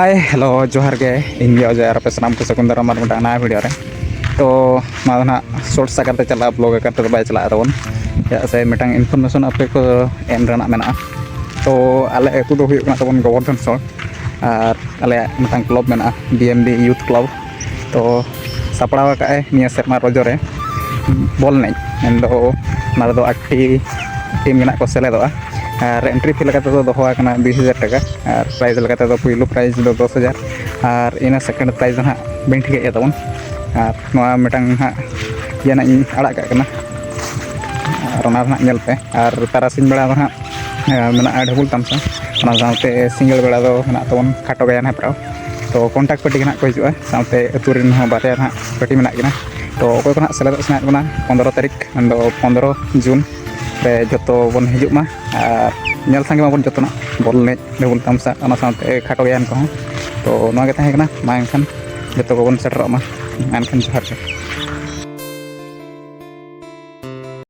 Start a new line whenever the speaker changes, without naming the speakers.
Hi hello जोहार गे इंगे अजय और पेसनाम को सेकंडर मार मिटा नया वीडियो रे तो मादना शॉर्ट सा करते चला ब्लॉग करते तो बाय चला तबन या से मिटांग इनफॉरमेशन आपे को एम रना मेना तो आले एतु दो हुयना तबन गोवर्धन सर और आले मिटांग क्लब मेना बीएमडी यूथ क्लब तो सापड़ा का निया सेमा रोजो रे बॉल नहीं एंडो ना दो आठी टीम मेना को सेलेदोआ और एंट्री फी लगा तो 20,000 टका और प्राइज लगा तो पहलू प्राइज 10,000 और इन सेकेंड प्राइज हाँ बी ठीक तबन और मिटांग हाँ ये आड़ा करना पे और तारासिंग बेड़ा हाँ मेना ढबुल तमसा साथे सिंगल बेड़ा मेना तबन खाटो गया प्राव तो कॉन्टैक्ट पट्टी के को हजूँ साथे अतुरीन बारे हाँ पट्टी में तो अकोय को सेलेद सनायेद बना 15 तारीख 15 जून रे जो बन हजूमा और नेल संगे माबन जोतना बॉल ने ढबुल तमसा साथे खाटो गया को तो मा एनखान जो को बन सेटरमा एनखान जोहार।